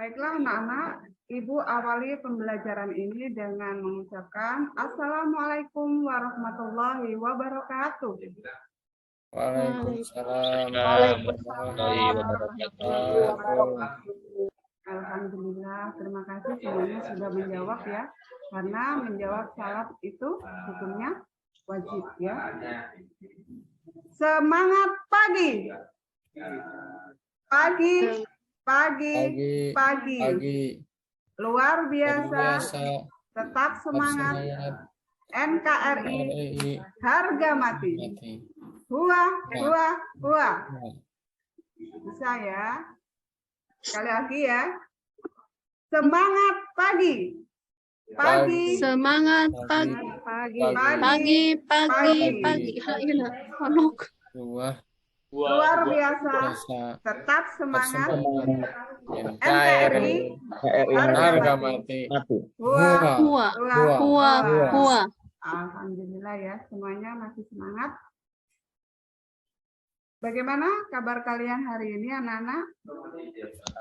Baiklah anak-anak, Ibu awali pembelajaran ini dengan mengucapkan Assalamualaikum warahmatullahi wabarakatuh. Waalaikumsalam warahmatullahi wabarakatuh. Alhamdulillah, terima kasih semuanya sudah menjawab ya. Karena menjawab salat itu hukumnya wajib ya. Semangat pagi. Pagi. Luar biasa. Tetap semangat. NKRI harga mati. Hua. Bisa ya. Sekali lagi ya. Semangat pagi. Semangat pagi. Luar biasa. Tetap semangat. NKRI harga mati. Hua. Alhamdulillah ya, semuanya masih semangat. Bagaimana kabar kalian hari ini anak-anak?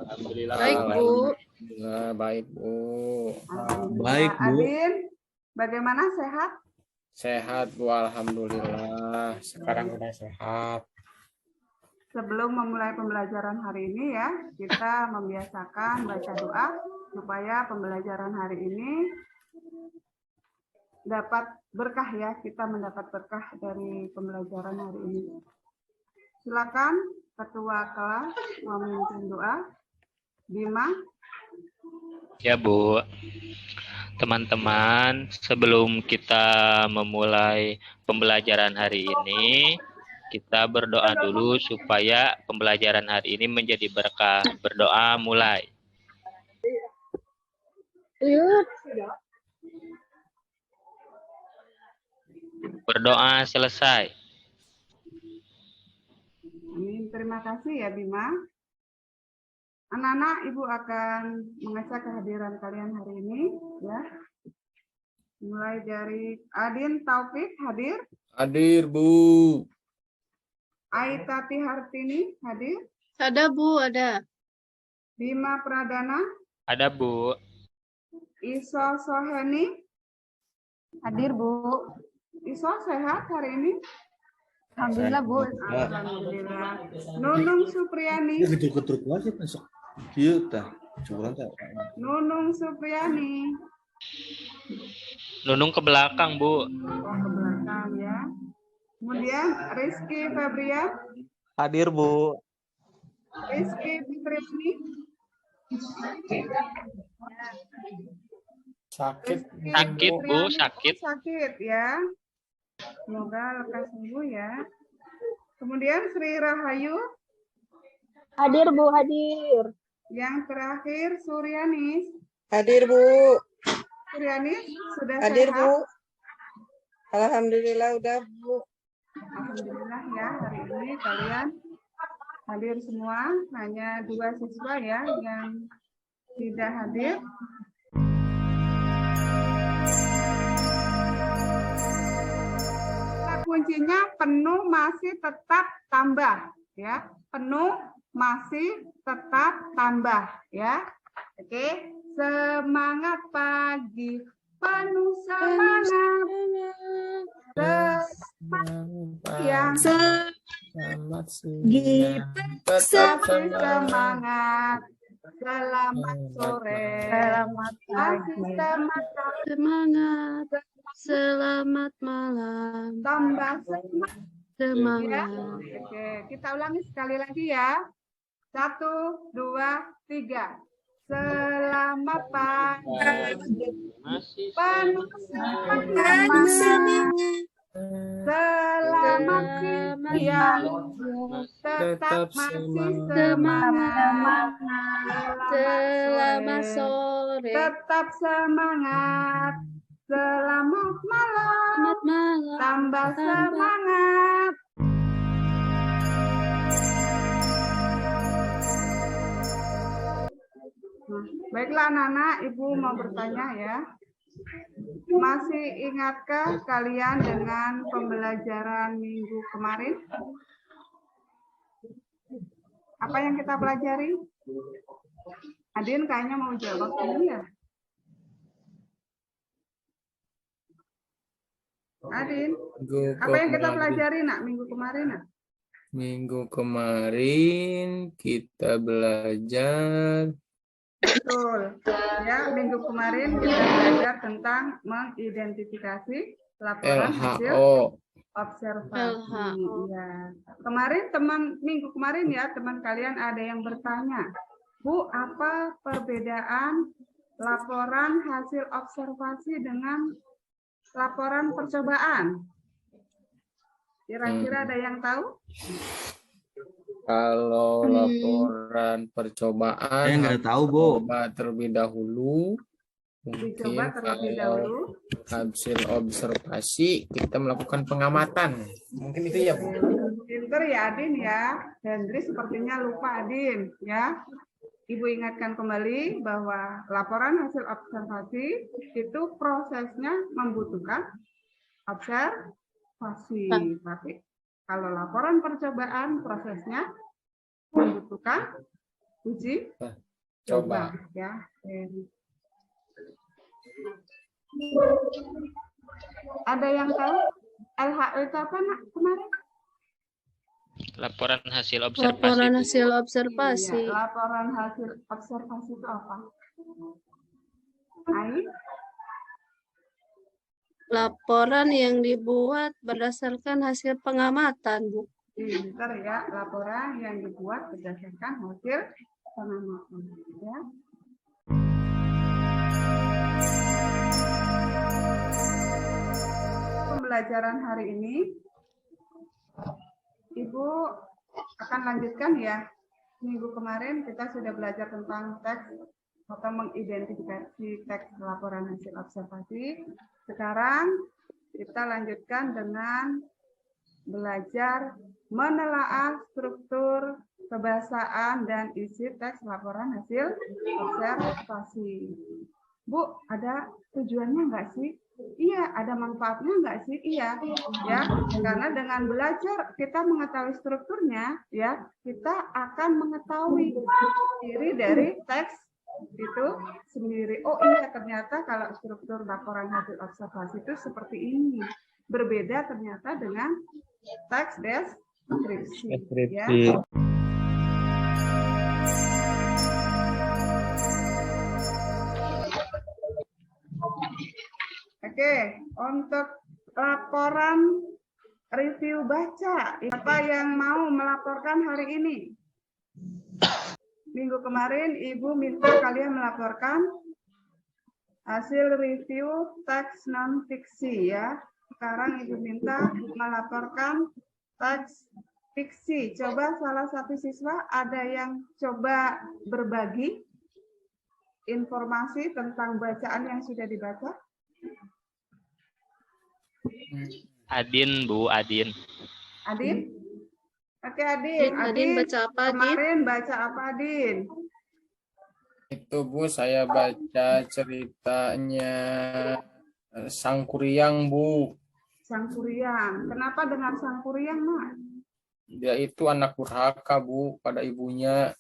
Alhamdulillah. Baik, Bu. Alhamdulillah, baik, Bu. Baik, Bu. Adin, bagaimana sehat? Sehat, Bu. Alhamdulillah. Sekarang udah sehat. Sebelum memulai pembelajaran hari ini ya, kita membiasakan baca doa supaya pembelajaran hari ini dapat berkah ya, kita mendapat berkah dari pembelajaran hari ini. Silakan ketua kelas memimpin doa. Bima. Ya Bu, teman-teman, sebelum kita memulai pembelajaran hari ini, kita berdoa dulu supaya pembelajaran hari ini menjadi berkah. Berdoa mulai. Berdoa selesai. Amin. Terima kasih ya Bima. Anak-anak, Ibu akan mengecek kehadiran kalian hari ini ya. Mulai dari Adin Taufik hadir. Hadir, Bu. Aitati Hartini hadir. Ada, Bu, ada. Bima Pradana. Ada Bu. Iso Soheni. Hadir, Bu. Iso sehat hari ini? Alhamdulillah, Bu. Alhamdulillah. Nunung Supriyani. Nunung Supriyani. Nunung ke belakang, Bu. Ke belakang ya. Kemudian Rizky Febrian. Hadir, Bu. Rizky Fitriani. Sakit, Bu, sakit. Sakit ya. Semoga lekas sembuh ya. Kemudian Sri Rahayu. Hadir, Bu, hadir. Yang terakhir Suryanis. Hadir, Bu. Suryanis sudah Hadir, sehat? Bu. Alhamdulillah udah, Bu. Alhamdulillah ya, hari ini kalian hadir semua. Hanya 2 siswa ya yang tidak hadir. Kuncinya penuh masih tetap tambah ya. Penuh masih tetap tambah ya. Oke, semangat pagi, penuh semangat. Siang, Selamat siang. tetap semangat. Selamat sore. Selamat pagi. Semangat. Selamat malam. Tambah semangat. Semangat. Oke, kita ulangi sekali lagi ya. 1, 2, 3. Selamat pagi. Penuh semangat. Selamat siang. Tetap masih semangat. Selamat sore. Tetap semangat. Selamat malam. Selamat malam. Tambah semangat. Baiklah anak-anak, Ibu mau bertanya ya. Masih ingatkah kalian dengan pembelajaran minggu kemarin? Apa yang kita pelajari? Adin kayaknya mau jawab ini ya. Adin, Minggu apa yang kita kemarin- pelajari nak minggu kemarin nak? Minggu kemarin kita belajar Betul. Ya, minggu kemarin kita belajar tentang mengidentifikasi laporan hasil LHO. observasi. LHO. Ya. Kemarin minggu kemarin ya teman kalian ada yang bertanya, Bu, apa perbedaan laporan hasil observasi dengan laporan percobaan? Kira-kira ada yang tahu? Kalau laporan percobaan Saya nggak harus tahu, Bu. coba terlebih dahulu. Dicoba Mungkin terlebih kalau dahulu. hasil observasi kita melakukan pengamatan. Mungkin itu ya, Bu. Pinter ya Adin ya. Hendri sepertinya lupa Adin ya. Ibu ingatkan kembali bahwa laporan hasil observasi itu prosesnya membutuhkan observasi. Tapi kalau laporan percobaan prosesnya membutuhkan uji Coba. ya. Ada yang tahu LHO itu apa nak kemarin? Laporan hasil observasi. Laporan Bu. hasil observasi. Iya, laporan hasil observasi itu apa? Ai? Laporan yang dibuat berdasarkan hasil pengamatan, Bu. Pinter ya, laporan yang dibuat berdasarkan hasil pengamatan. Ya. Pembelajaran hari ini, Ibu akan lanjutkan ya. Minggu kemarin kita sudah belajar tentang teks atau mengidentifikasi teks laporan hasil observasi. Sekarang kita lanjutkan dengan belajar menelaah struktur, kebahasaan, dan isi teks laporan hasil observasi. Bu, ada tujuannya nggak sih? Iya, ada manfaatnya nggak sih? Iya, ya. Karena dengan belajar kita mengetahui strukturnya, ya, kita akan mengetahui ciri dari teks itu sendiri. Oh iya, ternyata kalau struktur laporan hasil observasi itu seperti ini. Berbeda ternyata dengan teks deskripsi. Ya. Oke, untuk laporan review baca, siapa yang mau melaporkan hari ini? Minggu kemarin Ibu minta kalian melaporkan hasil review teks non-fiksi ya. Sekarang Ibu minta melaporkan teks fiksi. Coba salah satu siswa ada yang coba berbagi informasi tentang bacaan yang sudah dibaca? Adin, Bu, Adin. Adin? Oke, Adin. Adin baca apa, Adin? Kemarin baca apa, Adin? Itu Bu, saya baca ceritanya Sang Kuryang, Bu. Sang Kuryang. Kenapa dengan Sang Kuryang, Nak? Dia itu anak durhaka, Bu, pada ibunya.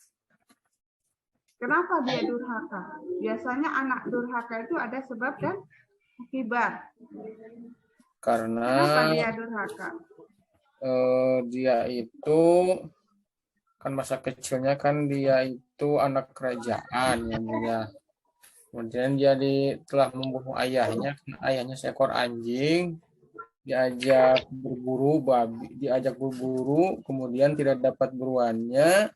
Kenapa dia durhaka? Biasanya anak durhaka itu ada sebab dan akibat. Karena Kenapa dia durhaka? dia itu kan masa kecilnya kan dia itu anak kerajaan ya Bu ya. Kemudian dia telah membunuh ayahnya, karena ayahnya seekor anjing, diajak berburu kemudian tidak dapat buruannya,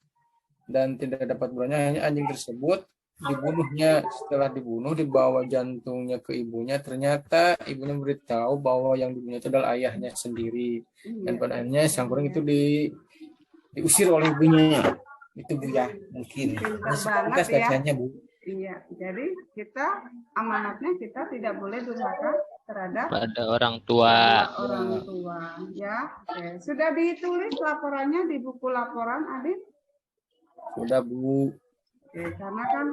dan tidak dapat buruannya akhirnya anjing tersebut dibunuhnya. Setelah dibunuh, dibawa jantungnya ke ibunya, ternyata ibunya beritahu bahwa yang dibunuh itu adalah ayahnya sendiri, dan pada akhirnya Sang Kuryang itu diusir oleh ibunya. Itu Bu ya, mungkin Pintar kita banget ya. bacanya Bu. Iya, jadi kita amanatnya kita tidak boleh durhaka terhadap Pada orang tua. orang tua. Ya, oke. Sudah ditulis laporannya di buku laporan, Adit? Sudah Bu. Oke, karena kan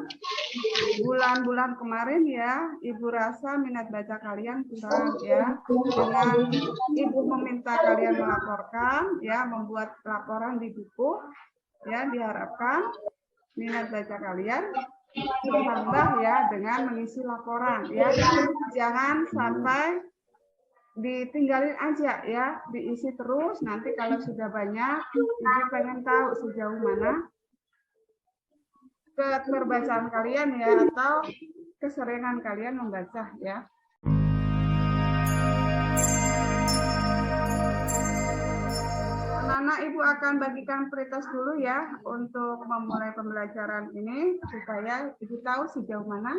bulan-bulan kemarin ya, Ibu rasa minat baca kalian kurang ya. Dengan Ibu meminta kalian melaporkan, ya, membuat laporan di buku, ya, diharapkan minat baca kalian ditambah ya dengan mengisi laporan ya. Jangan sampai ditinggalin aja ya, diisi terus. Nanti kalau sudah banyak, Ibu pengen tahu sejauh mana keterbacaan kalian ya, atau keseringan kalian membaca ya. Anak-anak, Ibu akan bagikan pretest dulu ya untuk memulai pembelajaran ini supaya Ibu tahu sejauh mana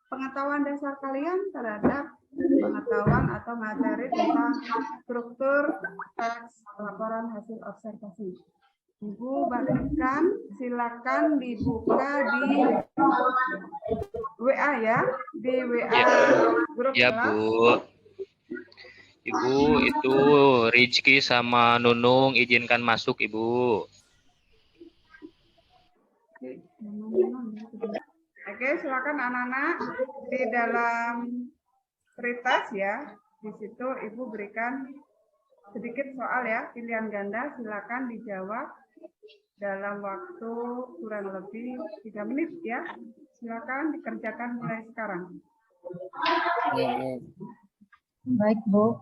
pengetahuan dasar kalian terhadap pengetahuan atau materi tentang struktur teks laporan hasil observasi. Ibu bagikan, silakan dibuka di WA ya, di WA grup Ya, kelas. Bu. Ibu, itu Rizky sama Nunung izinkan masuk, Ibu. Oke, silakan anak-anak di dalam pretest ya. Di situ Ibu berikan sedikit soal ya, pilihan ganda, silakan dijawab dalam waktu kurang lebih 3 menit ya. Silakan dikerjakan mulai sekarang. Ya, Bu. Baik, Bu.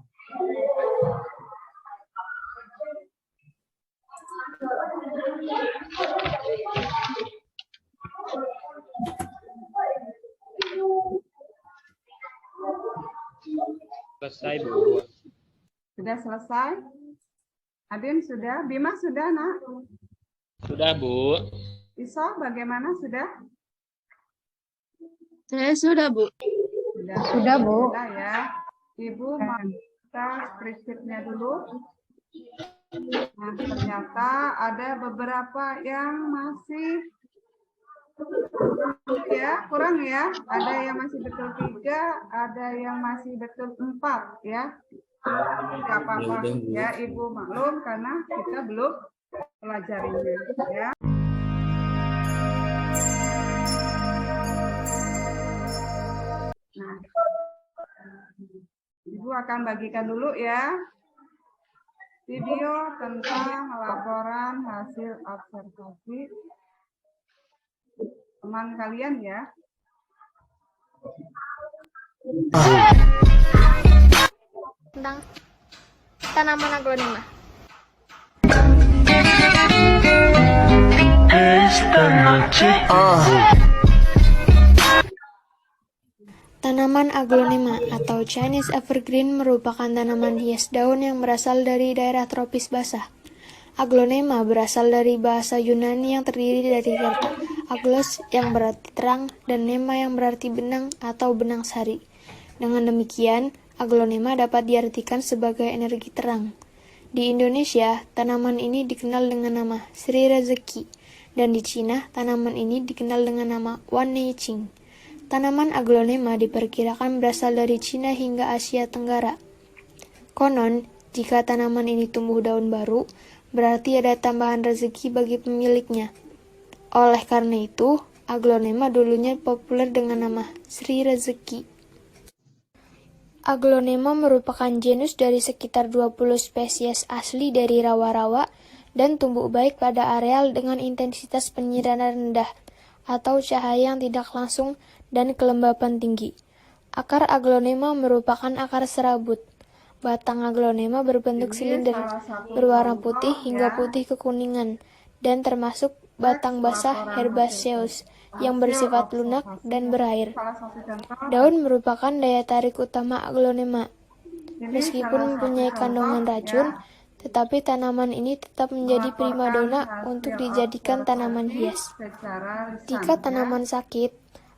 Selesai, Bu. Sudah selesai? Adin sudah? Bima sudah, Nak? Sudah, Bu. Iso bagaimana sudah? Saya sudah, Bu. Sudah, Bu. Sudah ya. Ibu mau kita spreadsheet-nya dulu. Nah, ternyata ada beberapa yang masih ya, kurang ya. Ada yang masih betul 3, ada yang masih betul 4 ya. Tidak apa-apa ya, Ibu maklum karena kita belum pelajarinya ya. Nah, Ibu akan bagikan dulu ya video tentang laporan hasil observasi teman kalian ya. Tentang tanaman aglonema. Tanaman aglonema atau Chinese evergreen merupakan tanaman hias daun yang berasal dari daerah tropis basah. Aglonema berasal dari bahasa Yunani yang terdiri dari kata aglos yang berarti terang dan nema yang berarti benang atau benang sari. Dengan demikian, aglonema dapat diartikan sebagai energi terang. Di Indonesia, tanaman ini dikenal dengan nama Sri Rezeki, dan di Cina, tanaman ini dikenal dengan nama Wan Neiqing. Tanaman aglonema diperkirakan berasal dari Cina hingga Asia Tenggara. Konon, jika tanaman ini tumbuh daun baru, berarti ada tambahan rezeki bagi pemiliknya. Oleh karena itu, aglonema dulunya populer dengan nama Sri Rezeki. Aglonema merupakan genus dari sekitar 20 spesies asli dari rawa-rawa dan tumbuh baik pada areal dengan intensitas penyiraman rendah atau cahaya yang tidak langsung dan kelembapan tinggi. Akar aglonema merupakan akar serabut. Batang aglonema berbentuk silinder, berwarna putih hingga putih kekuningan, dan termasuk batang basah herbaceous yang bersifat lunak dan berair. Daun merupakan daya tarik utama aglonema. Meskipun mempunyai kandungan racun, tetapi tanaman ini tetap menjadi primadona untuk dijadikan tanaman hias. Jika tanaman sakit,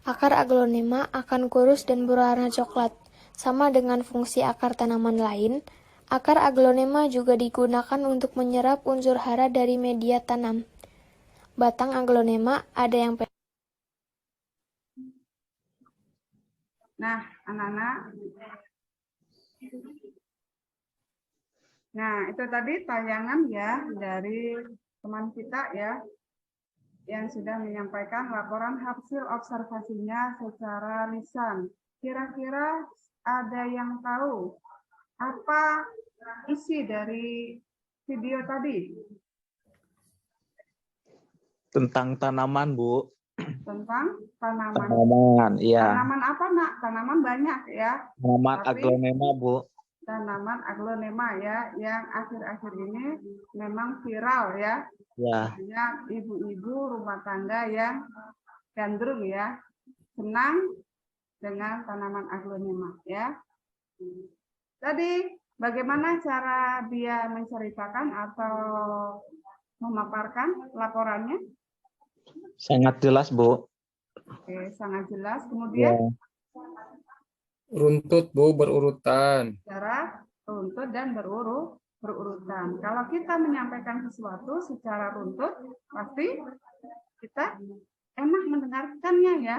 akar aglonema akan kurus dan berwarna coklat. Sama dengan fungsi akar tanaman lain, akar aglonema juga digunakan untuk menyerap unsur hara dari media tanam. Batang aglonema ada yang Nah, anak-anak. Nah, itu tadi tayangan ya dari teman kita ya yang sudah menyampaikan laporan hasil observasinya secara lisan. Kira-kira ada yang tahu apa isi dari video tadi? Tentang tanaman, Bu. tentang tanaman. Tanaman, iya. Tanaman apa, Nak? Tanaman banyak ya. Tanaman Tapi- aglonema, Bu. Tanaman aglonema ya, yang akhir-akhir ini memang viral ya. Ya, Artinya ibu-ibu rumah tangga yang gandrung ya, senang dengan tanaman aglonema ya. Tadi bagaimana cara dia menceritakan atau memaparkan laporannya? sangat jelas, Bu. Oke, sangat jelas. Ya, Kemudian Runtut, Bu, berurutan. secara runtut dan berurutan. Kalau kita menyampaikan sesuatu secara runtut, pasti kita enak mendengarkannya ya.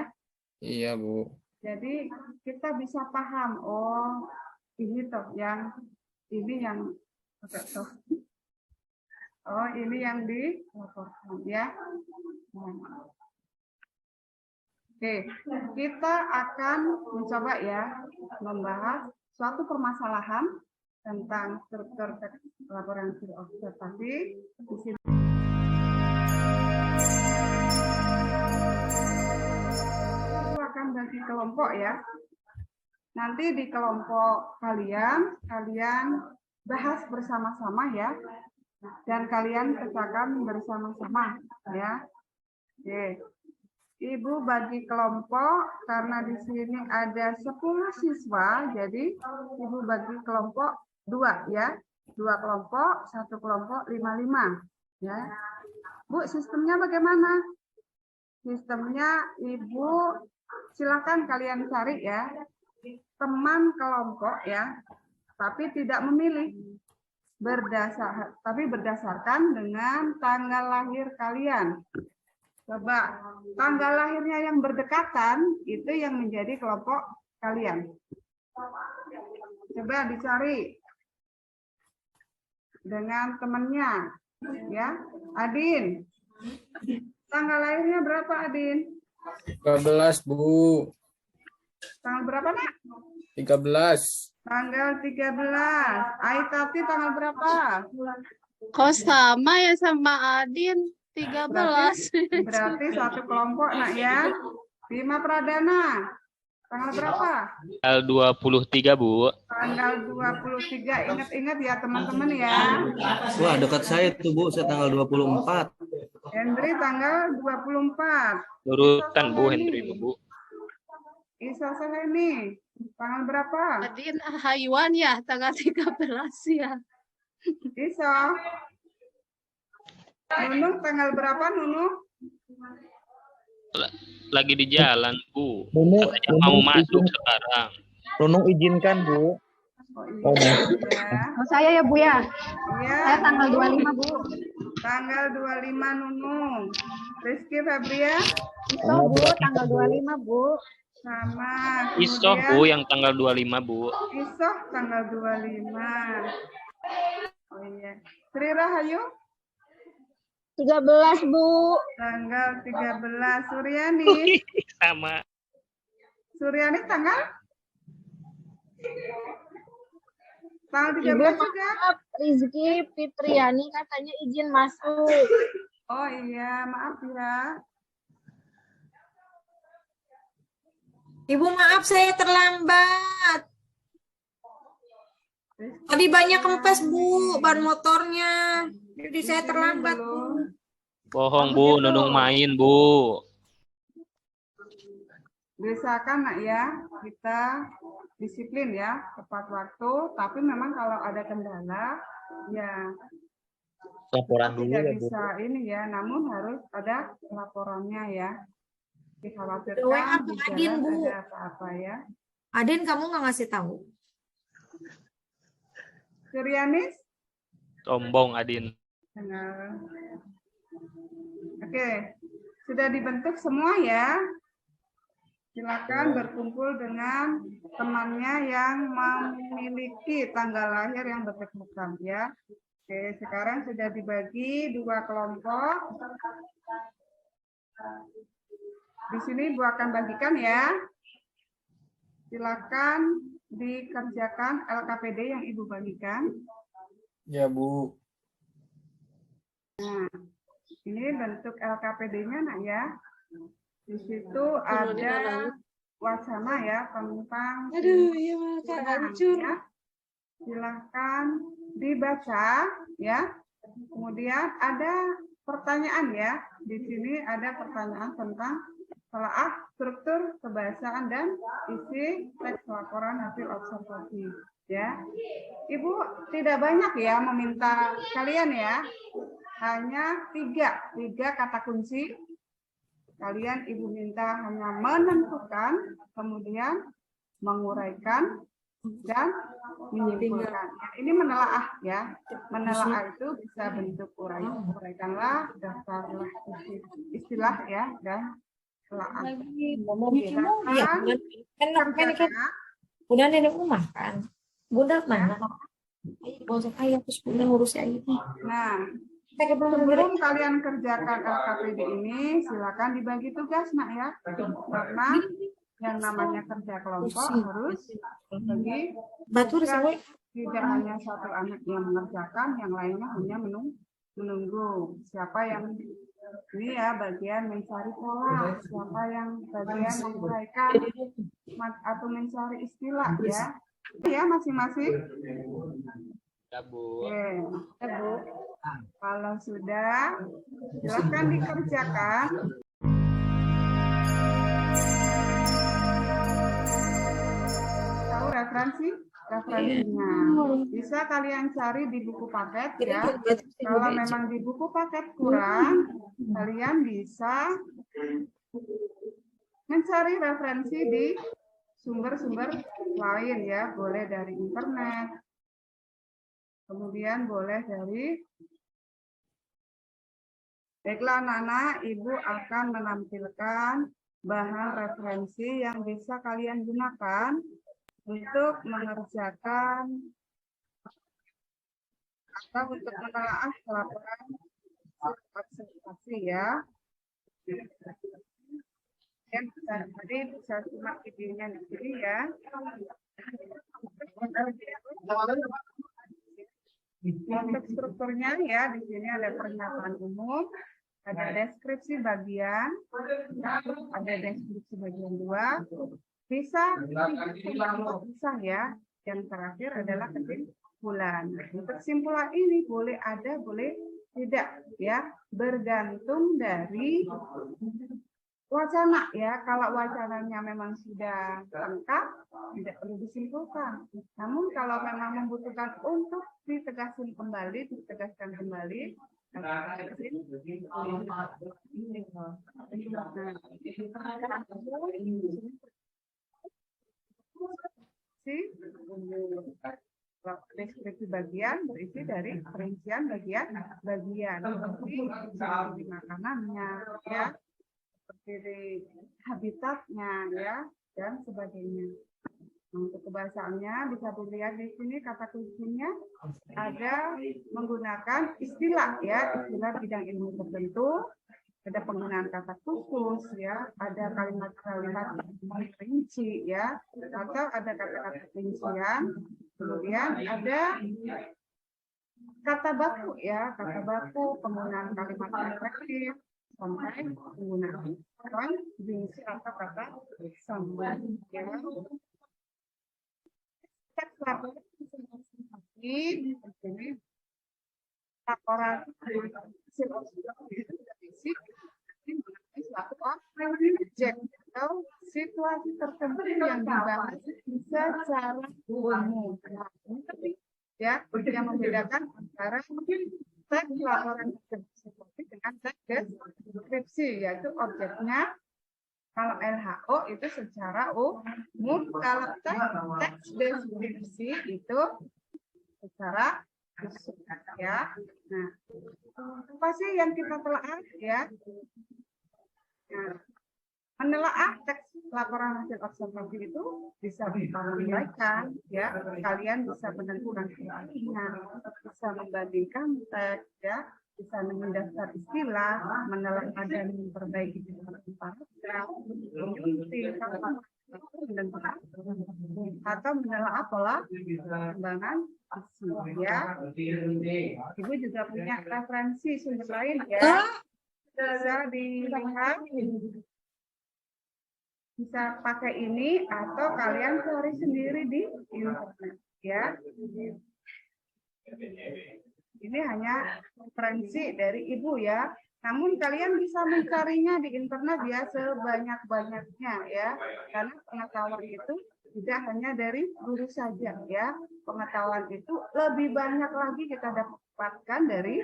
Iya, Bu. Jadi kita bisa paham, oh ini toh yang ini yang toh. Oh ini yang dilaporkan ya. Nah. Oke, kita akan mencoba ya membahas suatu permasalahan tentang struktur teks laporan hasil observasi. Di sini aku akan bagi kelompok ya. Nanti di kelompok kalian bahas bersama-sama ya, dan kalian pecahkan bersama-sama ya. Oke. Ibu bagi kelompok karena di sini ada 10 siswa, jadi Ibu bagi kelompok 2 ya. 2 kelompok, 1 kelompok 5-5 ya. Bu, sistemnya bagaimana? Sistemnya Ibu silakan kalian cari ya. Teman kelompok ya, tapi tidak memilih. Tapi berdasarkan dengan tanggal lahir kalian. Coba tanggal lahirnya yang berdekatan itu yang menjadi kelompok kalian. Coba dicari dengan temannya, ya. Adin, tanggal lahirnya berapa Adin? 13, Bu. Tanggal berapa Nak? 13. Tanggal 13. Aitati tanggal berapa? Kok sama ya sama Adin? 13. Berarti satu kelompok Nak ya. Bima Pradana, tanggal berapa? Tanggal 23, Bu. Tanggal 23. Ingat-ingat ya teman-teman ya. Wah, dekat saya tuh, Bu. Saya tanggal 24. Hendri tanggal 24. Urutan Bu Hendri, Bu. Isa Seleni, tanggal berapa? Adin Haywan ya, tanggal 13 ya. Isa. Nunung tanggal berapa Nunung? Lagi di jalan, Bu. Nunung, Katanya mau masuk sekarang. Nunung izinkan, Bu. Oh iya. Ya. Oh, saya ya, Bu ya. Iya. Saya tanggal 25, Bu. Tanggal 25 Nunung. Rizky Febria Iso, Bu, tanggal 25, Bu. sama. Isoh, Kemudian Bu, yang tanggal 25, Bu. Isoh tanggal 25. Oh iya. Sri Rahayu 13, Bu. tanggal 13. Suryani. Sama. Suryani tanggal 13 Ibu, juga. maaf, Rizky Fitriani katanya izin masuk. Oh iya, maaf ya. Ibu maaf saya terlambat. Tadi banyak kempes Bu ban motornya. Jadi saya terlambat Bu. Bohong, Bu. Nunung main, Bu. Biasakan Nak ya, kita disiplin ya, tepat waktu. Tapi memang kalau ada kendala, ya Laporan dulu tidak ya, Bu. bisa ini ya. Namun harus ada laporannya ya. WA Dikhawatirkan Bu di Adin, jalan Bu. ada apa-apa ya. Adin kamu nggak ngasih tahu. Suryanis? Sombong, Adin. Tanggal. Oke, sudah dibentuk semua ya. Silakan berkumpul dengan temannya yang memiliki tanggal lahir yang berdekatan ya. Oke, sekarang sudah dibagi 2 kelompok. Di sini Ibu akan bagikan ya. Silakan dikerjakan LKPD yang Ibu bagikan. Ya, Bu. Ini bentuk LKPD-nya Nak ya. Di situ ada wacana ya tentang ya. Silahkan dibaca ya. Kemudian ada pertanyaan ya. Di sini ada pertanyaan tentang telaah struktur kebahasaan dan isi teks laporan hasil observasi ya. Ibu tidak banyak ya meminta kalian ya. Hanya tiga kata kunci. Kalian ibu minta hanya menentukan, kemudian menguraikan, dan menyimpulkan. Ini menelaah ya. Menelaah itu bisa bentuk uraikanlah, daftarlah istilah ya, dan telaah. Udah nenek rumah kan. Bunda mana? Bosok ayah terus bunda ngurus ayah. Nah, sebelum kalian kerjakan LKPD ini, silakan dibagi tugas nak ya. Karena yang namanya kerja kelompok harus bagi tugas. Tidak hanya satu anak yang mengerjakan, yang lainnya hanya menunggu. Siapa yang ini ya bagian mencari pola, siapa yang bagian menguraikan atau mencari istilah ya. Ya masing-masing. Ya, Bu. Oke, ya, Bu. Kalau sudah, silakan dikerjakan. Tahu referensinya. Bisa kalian cari di buku paket ya. Kalau memang di buku paket kurang, kalian bisa mencari referensi di sumber-sumber lain ya. Boleh dari internet, kemudian boleh dari. Baiklah anak-anak, Ibu akan menampilkan bahan referensi yang bisa kalian gunakan untuk mengerjakan atau untuk menelaah laporan observasi ya. Yang tadi bisa simak videonya di sini ya. Untuk strukturnya ya, di sini ada pernyataan umum, ada deskripsi bagian, ada deskripsi bagian 2, bisa ya. Yang terakhir adalah kesimpulan. Kesimpulan ini boleh ada, boleh tidak ya, bergantung dari wacana ya. Kalau wacananya memang sudah lengkap, tidak perlu disimpulkan. Namun kalau memang membutuhkan untuk ditegaskan kembali, deskripsi bagian berisi dari perincian bagian seperti makanannya ya, seperti habitatnya ya, dan sebagainya. Untuk kebahasaannya bisa dilihat di sini kata kuncinya ada menggunakan istilah ya, istilah bidang ilmu tertentu, ada penggunaan kata khusus ya, ada kalimat-kalimat rinci ya, atau ada kata-kata rincian, kemudian ada kata baku ya, kata baku, penggunaan kalimat refleksif, sampai penggunaan konjungsi atau kata sambung ya. Teks laporan di sini laporan hasil observasi itu basic suatu objek atau situasi tertentu yang dibahas bisa secara umum ya, yang membedakan antara teks laporan observasi dengan teks deskripsi, yaitu objeknya. Kalau LHO itu secara umum, kalau teks deskripsi itu secara khusus ya. Nah, apa sih yang kita telaah ya? Nah, menelaah teks laporan hasil observasi itu bisa diuraikan ya. Kalian bisa menentukan kepentingan, bisa membandingkan teks ya, bisa mendaftar istilah, menelaah dan memperbaiki paragraf, atau menelaah pola perkembangan isi ya. Ibu juga punya referensi sumber lain ya, bisa dilihat bisa pakai ini atau kalian cari sendiri di internet ya. Ini hanya referensi dari Ibu ya. Namun kalian bisa mencarinya di internet ya sebanyak-banyaknya ya. Karena pengetahuan itu tidak hanya dari guru saja ya. Pengetahuan itu lebih banyak lagi kita dapatkan dari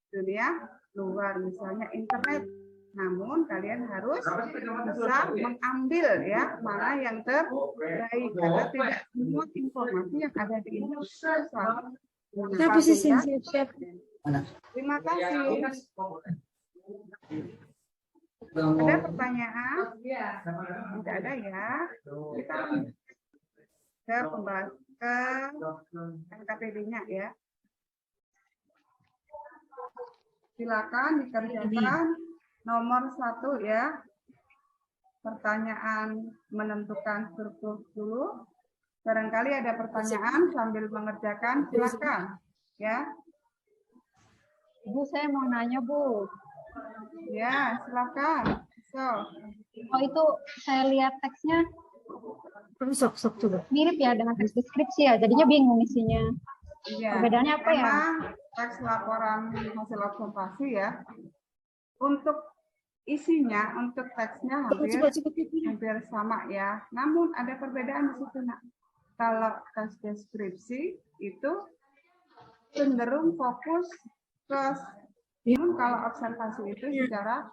dunia luar, misalnya internet. Namun kalian harus bisa mengambil ya mana yang terbaik karena tidak semua informasi yang ada di internet selalu bermanfaat, ya. Terima kasih. Ada pertanyaan? Tidak ada ya. Kita ke pembahas ke LKPD-nya ya. Silakan dikerjakan nomor 1 ya. Pertanyaan menentukan struktur dulu. Barangkali ada pertanyaan sambil mengerjakan, silakan ya. Bu, saya mau nanya, Bu. Ya, silakan. So, Oh, itu saya lihat teksnya Sok coba. mirip ya dengan teks deskripsi ya. Jadinya bingung isinya. iya. Perbedaannya apa ya? Memang teks laporan hasil observasi ya. Untuk isinya, untuk teksnya hampir sama ya. Namun ada perbedaan di situ, Nak. Kalau teks deskripsi itu cenderung fokus ke, namun kalau observasi itu secara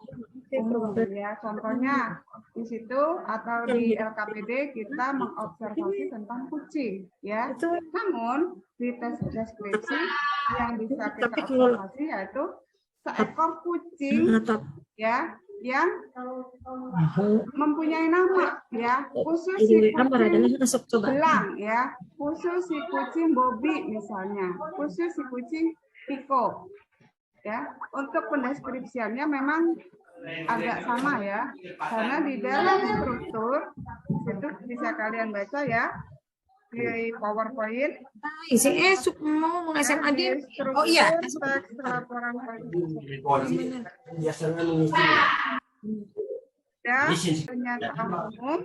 umum ya. Contohnya di situ atau di LKPD kita mengobservasi tentang kucing ya. Namun di tes deskripsi yang bisa kita observasi yaitu seekor kucing ya yang mempunyai nama ya, khusus si kucing belang ya, khusus si kucing Bobby misalnya, khusus si kucing Pico ya. Untuk pendeskripsiannya memang agak sama ya, karena di dalam struktur itu bisa kalian baca ya di PowerPoint. Si esuk mau SMA dia. Oh iya. Teks laporan ada pernyataan umum,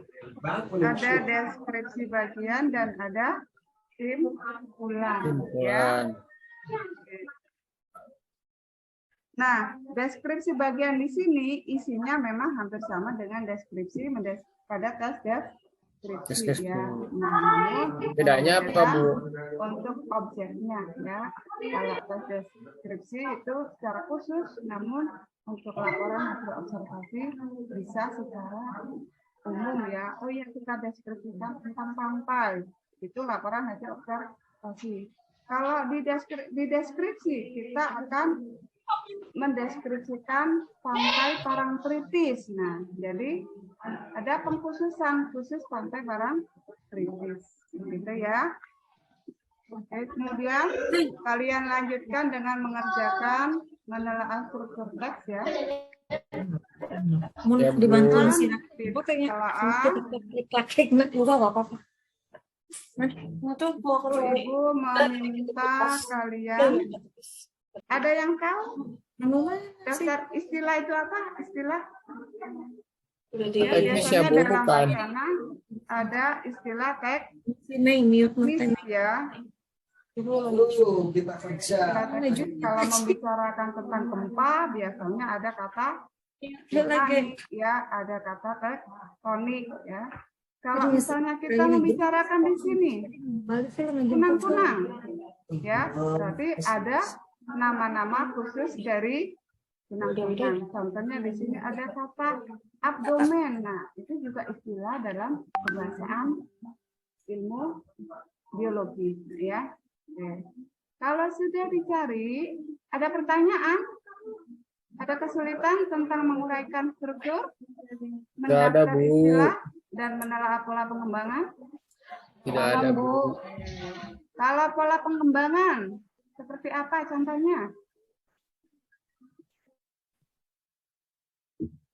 ada deskripsi bagian dan ada simpulan ya. Nah, deskripsi bagian di sini isinya memang hampir sama dengan deskripsi pada tes deskripsi ya. Nah, namun Bedanya apa, Bu? untuk objeknya ya. Kalau tes deskripsi itu secara khusus, namun untuk laporan hasil observasi bisa secara umum ya. Oh ya, kita deskripsikan tentang pantai. Itu laporan hasil observasi. Kalau di deskripsi kita akan mendeskripsikan pantai Parangtritis. Nah, jadi ada pengkhususan khusus pantai Parangtritis, gitu ya. Oke, kemudian kalian lanjutkan dengan mengerjakan menelaah struktur teks ya. Mau Ya, Bu. dibantuin sih. Penelaah, Klik-klik nggak apa-apa. Ibu meminta kalian, ada yang tahu daftar istilah itu apa? Istilah ya, Indonesia, biasanya Bu, dalam bukan. wacana ada istilah Mute teknis ya. Kalau membicarakan tentang gempa biasanya ada kata tektonik ya, ada kata tektonik ya. Kalau misalnya kita membicarakan di sini kunang-kunang ya, berarti ada nama-nama khusus dari kunang-kunang. Contohnya di sini ada kata abdomen. Nah, itu juga istilah dalam pembahasaan ilmu biologi ya. Oke. Kalau sudah dicari, ada pertanyaan? Ada kesulitan tentang menguraikan struktur, Tidak ada, mendaftar Bu. istilah, dan menelaah pola pengembangan? Tidak ada, Bu. Kalau pola pengembangan, seperti apa contohnya?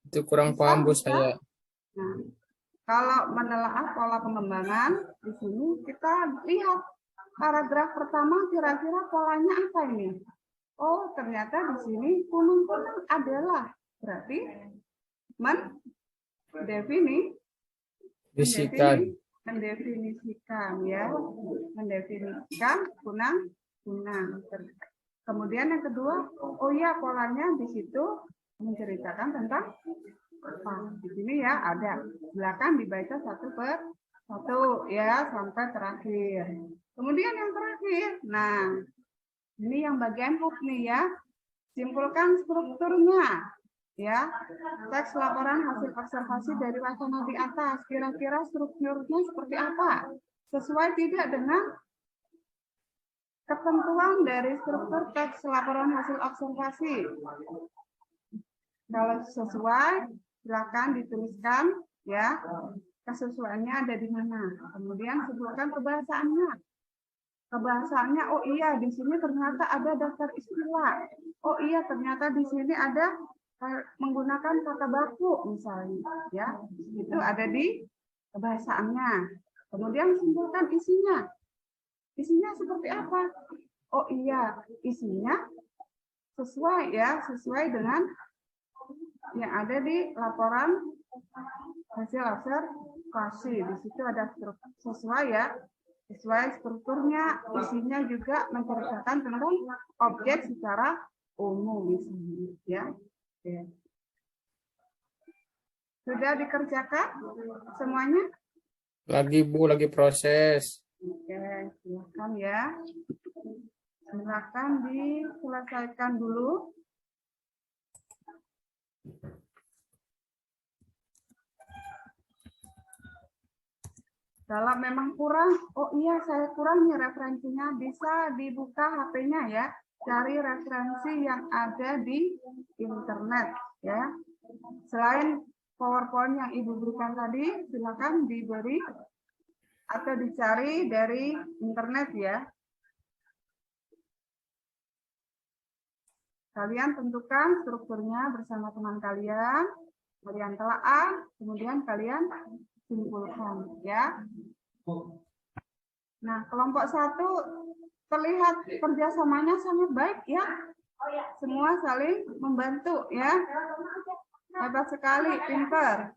Itu kurang paham, Bu, saya. Nah, kalau menelaah pola pengembangan, di sini kita lihat paragraf pertama kira-kira polanya apa ini? Oh, ternyata di sini kunang-kunang adalah berarti mendefinisikan Bisikan. mendefinisikan ya, mendefinisikan kunang-kunang. Kemudian yang kedua, oh ya polanya di situ menceritakan tentang apa. Di sini ya ada. Silakan dibaca satu per satu ya sampai terakhir. Kemudian yang terakhir, nah ini yang bagian hook nih ya. Simpulkan strukturnya. Ya, teks laporan hasil observasi dari wacana di atas. Kira-kira strukturnya seperti apa? Sesuai tidak dengan ketentuan dari struktur teks laporan hasil observasi? Kalau sesuai, silakan dituliskan ya. Kesesuaiannya ada di mana. Kemudian sebutkan kebahasaannya. Kebahasaannya, oh iya di sini ternyata ada daftar istilah. Oh iya ternyata di sini ada menggunakan kata baku misalnya ya, itu ada di kebahasaannya. Kemudian simpulkan isinya seperti apa. Oh iya isinya sesuai ya, sesuai dengan yang ada di laporan hasil observasi. Di situ ada sesuai ya, sesuai strukturnya. Isinya juga menceritakan tentang objek secara umum misalnya ya. Oke. Sudah dikerjakan semuanya? Lagi Bu, lagi proses. Oke, silakan ya. Silakan diselesaikan dulu. Kalau memang kurang, oh iya saya kurang nih referensinya, bisa dibuka HP-nya ya. Cari referensi yang ada di internet ya. Selain PowerPoint yang Ibu berikan tadi, silakan diberi atau dicari dari internet ya. Kalian tentukan strukturnya bersama teman kalian telaah, kemudian kalian simpulkan ya. Nah, kelompok 1 terlihat kerjasamanya sangat baik ya. Semua saling membantu ya. Hebat sekali, pinter.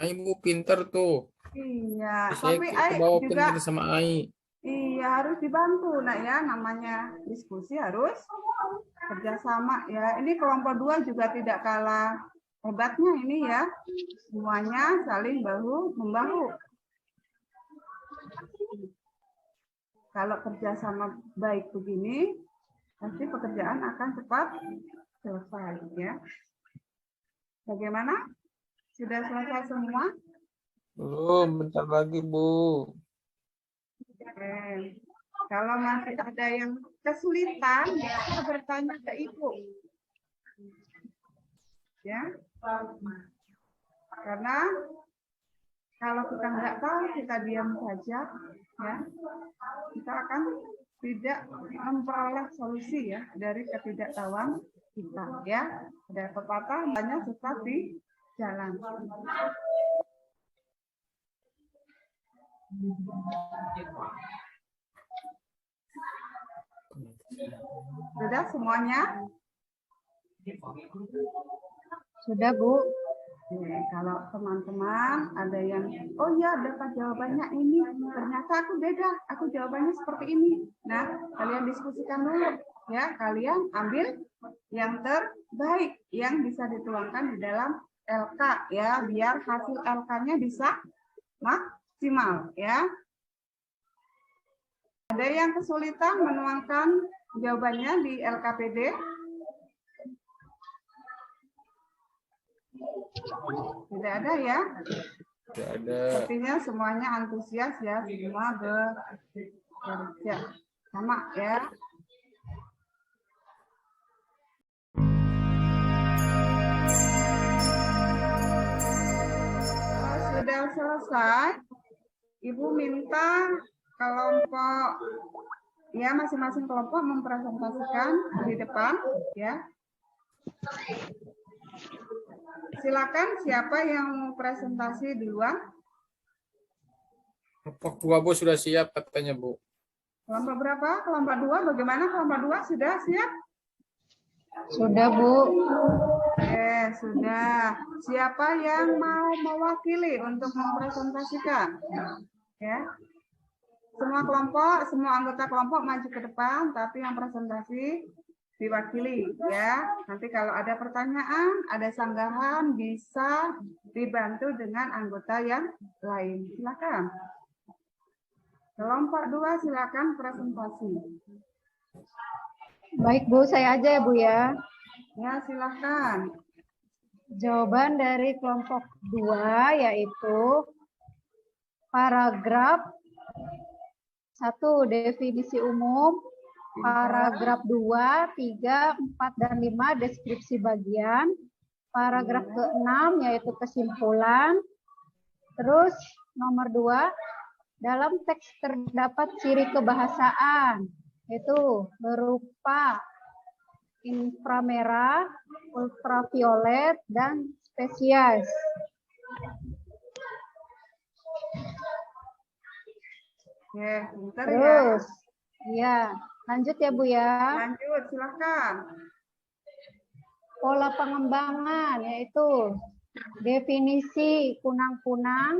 Ibu pinter tuh. Iya, Saya tapi ke bawah juga pinter sama Ai. iya harus dibantu nak ya, namanya diskusi harus kerjasama ya. Ini kelompok 2 juga tidak kalah hebatnya ini ya. Semuanya saling bahu membahu. Kalau kerjasama baik begini, pasti pekerjaan akan cepat selesai ya. Bagaimana? Sudah selesai semua? Belum, bentar lagi Bu. Oke. Kalau masih ada yang kesulitan, ya bertanya ke Ibu. Ya. Karena kalau kita nggak tahu, kita diam saja, ya, kita akan tidak memperoleh solusi ya dari ketidaktahuan kita. Ya, ada pepatah banyak sesat di jalan. Sudah semuanya? Sudah, Bu. Oke, kalau teman-teman ada yang, oh ya dapat jawabannya ini, ternyata aku beda, aku jawabannya seperti ini. Nah, kalian diskusikan dulu, ya, kalian ambil yang terbaik yang bisa dituangkan di dalam LK, ya, biar hasil LK-nya bisa maksimal, ya. Ada yang kesulitan menuangkan jawabannya di LKPD? Tidak ada ya? Tidak ada. Sepertinya semuanya antusias ya, semua bekerja sama ya. Sudah selesai, Ibu minta kelompok ya, masing-masing kelompok mempresentasikan di depan ya. Silakan, siapa yang mau presentasi duluan? Kelompok 2 Bu sudah siap katanya Bu. Kelompok berapa? Kelompok 2 bagaimana? Kelompok 2 sudah siap? Sudah, Bu. Sudah. Siapa yang mau mewakili untuk mempresentasikan? Ya. Semua kelompok, semua anggota kelompok maju ke depan, tapi yang presentasi diwakili ya. Nanti kalau ada pertanyaan, ada sanggahan, bisa dibantu dengan anggota yang lain. Silakan. Kelompok 2 silakan presentasi. Baik, Bu. Saya aja ya, Bu ya. Ya, silakan. Jawaban dari kelompok 2 yaitu paragraf 1 definisi umum, paragraf 2, 3, 4, dan 5 deskripsi bagian, paragraf ke-6 yaitu kesimpulan, terus nomor 2, dalam teks terdapat ciri kebahasaan, yaitu berupa inframerah, ultraviolet, dan spesies. Oke, bentar ya. Terus, ya, lanjut ya Bu ya. Lanjut, silakan. Pola pengembangan yaitu definisi kunang-kunang,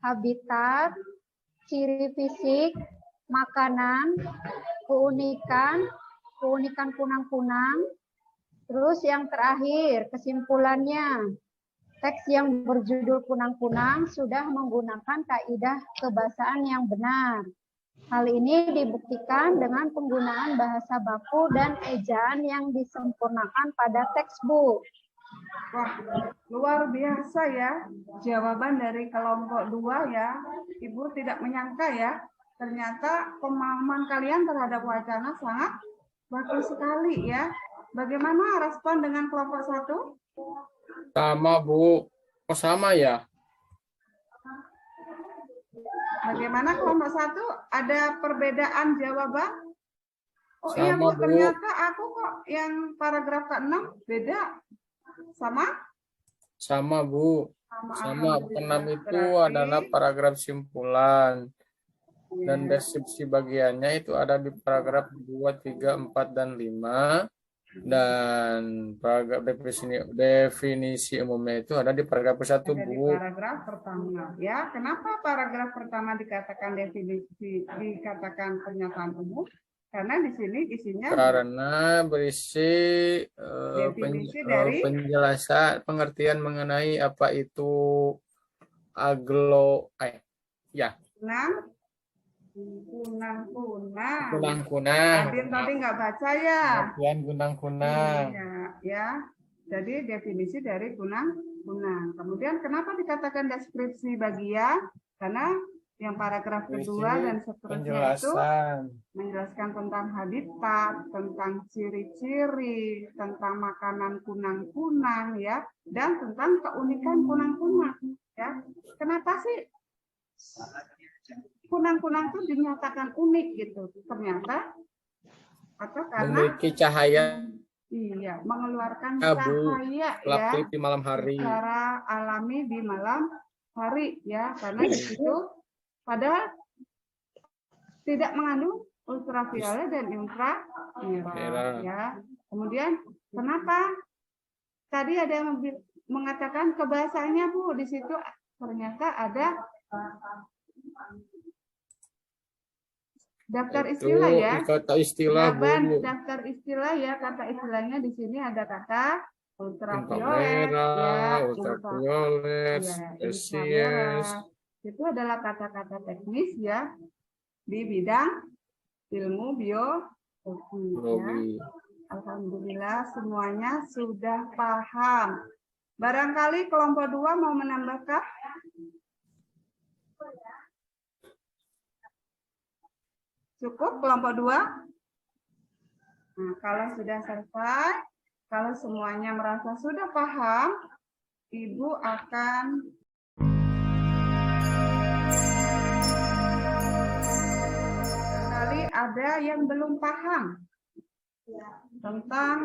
habitat, ciri fisik, makanan, keunikan kunang-kunang. Terus yang terakhir, kesimpulannya. Teks yang berjudul kunang-kunang sudah menggunakan kaidah kebahasaan yang benar. Hal ini dibuktikan dengan penggunaan bahasa baku dan ejaan yang disempurnakan pada teks, Bu. Wah, luar biasa ya. Jawaban dari kelompok 2 ya. Ibu tidak menyangka ya. Ternyata pemahaman kalian terhadap wacana sangat bagus sekali ya. Bagaimana respon dengan kelompok 1? Sama, Bu. Oh, sama ya? Bagaimana kelompok 1? Ada perbedaan jawaban? Oh iya, Sama, Bu, Bu. ternyata aku kok yang paragraf ke-6 beda. Sama? Sama, Bu. Sama. Alhamdulillah. 6 itu Berarti- adalah paragraf simpulan. Dan Ya. deskripsi bagiannya itu ada di paragraf 2, 3, 4, dan 5. Dan paragraf definisi umumnya itu ada di paragraf 1, Ada di Bu. paragraf pertama ya. Kenapa paragraf pertama dikatakan definisi, dikatakan pernyataan umum? Karena di sini isinya Karena berisi definisi dari penjelasan pengertian mengenai apa itu kunang-kunang. kunang-kunang. Adin tadi nggak baca ya? Pengertian kunang-kunang. Iya, ya. Jadi definisi dari kunang-kunang. Kemudian kenapa dikatakan deskripsi bagian? Karena yang paragraf kedua dan seterusnya itu Penjelasan. menjelaskan tentang habitat, tentang ciri-ciri, tentang makanan kunang-kunang ya, dan tentang keunikan kunang-kunang ya. Kenapa sih kunang-kunang itu dinyatakan unik gitu? Ternyata atau karena Memiliki cahaya iya, mengeluarkan abu cahaya ya kelap-kelip di malam hari. secara alami di malam hari ya, karena di situ padahal tidak mengandung ultraviolet dan inframerah ya. Kemudian kenapa tadi ada yang mengatakan kebahasaannya Bu, di situ ternyata ada daftar istilah ya. Kata istilah, Jawaban Bu. daftar istilah ya, kata istilahnya di sini ada kata ultraviolet Inframerah, ya, ultraviolet, spesies. itu adalah kata-kata teknis ya di bidang ilmu biologi ya. Alhamdulillah semuanya sudah paham. Barangkali kelompok 2 mau menambahkan? Cukup kelompok 2? Nah, kalau sudah selesai, kalau semuanya merasa sudah paham, Ibu akan kali ada yang belum paham tentang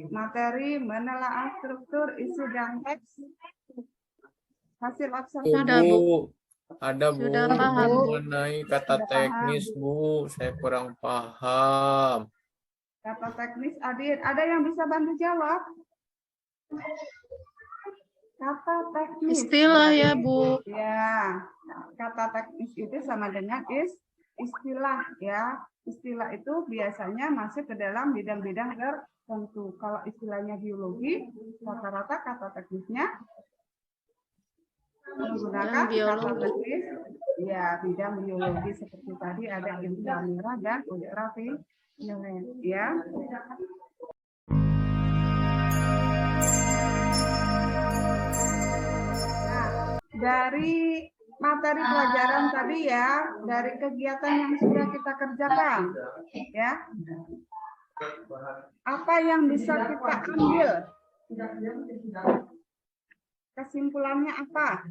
materi menelaah struktur isi dan teks hasil observasi. Sudah, Bu. Ada, Bu, Sudah paham. mengenai kata teknis, Bu. Saya kurang paham. Kata teknis Adin, ada yang bisa bantu jawab? Kata teknis. Istilah ya, Bu. Ya, kata teknis itu sama dengan istilah ya. Istilah itu biasanya masuk ke dalam bidang-bidang tertentu. Kalau istilahnya biologi, rata-rata kata teknisnya menggunakan kata teknis ya bidang biologi seperti tadi ada inframerah dan ultraviolet ya. Nah, dari materi pelajaran tadi ya, dari kegiatan yang sudah kita kerjakan ya, apa yang bisa kita ambil? Kesimpulannya apa?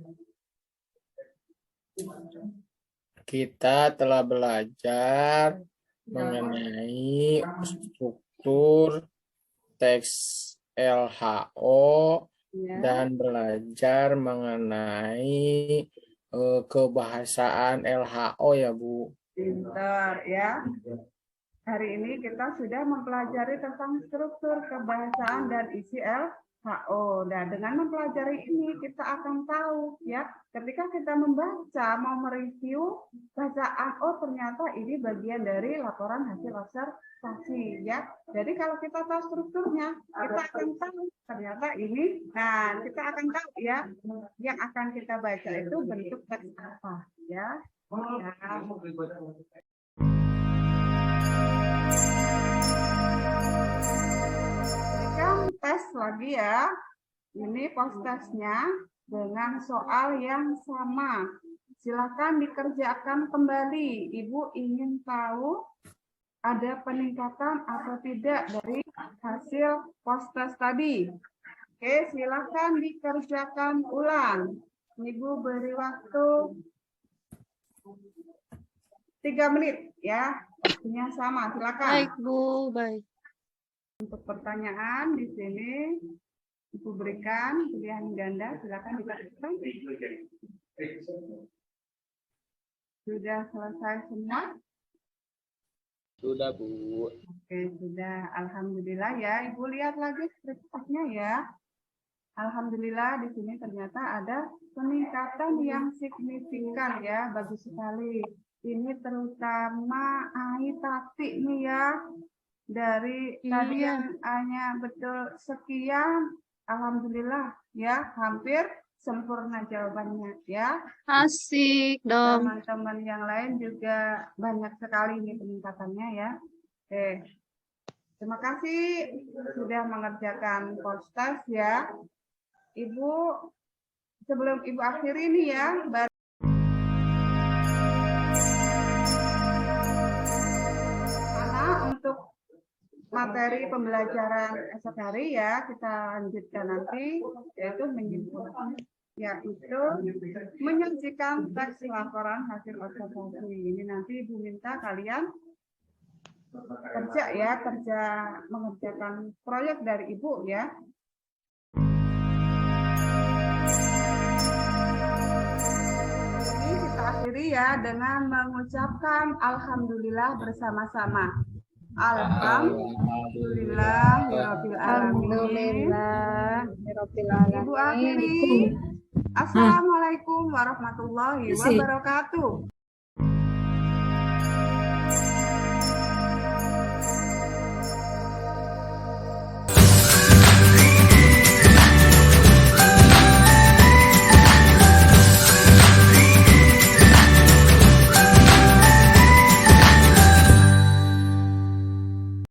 Kita telah belajar mengenai struktur teks LHO Ya. dan belajar mengenai kebahasaan LHO ya, Bu. Pintar ya. Hari ini kita sudah mempelajari tentang struktur kebahasaan dan isi LHO. Dan dengan mempelajari ini kita akan tahu ya, ketika kita membaca mau mereview bacaan, oh ternyata ini bagian dari laporan hasil observasi ya. Jadi kalau kita tahu strukturnya, kita akan tahu ternyata ini. Nah, kita akan tahu ya, yang akan kita baca itu bentuk teks apa ya. Tes lagi ya, ini post-testnya dengan soal yang sama. Silakan dikerjakan kembali. Ibu ingin tahu ada peningkatan atau tidak dari hasil post-test tadi. Oke, silakan dikerjakan ulang. Ibu beri waktu 3 menit ya, waktunya sama. Silakan. Baik, Bu. Baik. Untuk pertanyaan di sini Ibu berikan pilihan ganda, silakan dibacakan. Sudah selesai semua? Sudah, Bu. Oke, sudah. Alhamdulillah ya. Ibu lihat lagi skripsinya ya. Alhamdulillah di sini ternyata ada peningkatan yang signifikan ya. Bagus sekali. Ini terutama AI Tati nih ya. Dari tadi yang hanya betul sekian, alhamdulillah ya, hampir sempurna jawabannya ya. Asik dong. Teman-teman yang lain juga banyak sekali ini peningkatannya ya. Oke, terima kasih sudah mengerjakan post-test ya. Ibu, sebelum Ibu akhiri ini ya, untuk materi pembelajaran esok hari ya, kita lanjutkan nanti, yaitu menyajikan teks laporan hasil observasi. Ini nanti Ibu minta kalian kerja ya, mengerjakan proyek dari Ibu ya. Ini kita akhiri ya dengan mengucapkan alhamdulillah bersama-sama. Alhamdulillah rabbil alamin. Ibu akhiri. Assalamualaikum warahmatullahi wabarakatuh.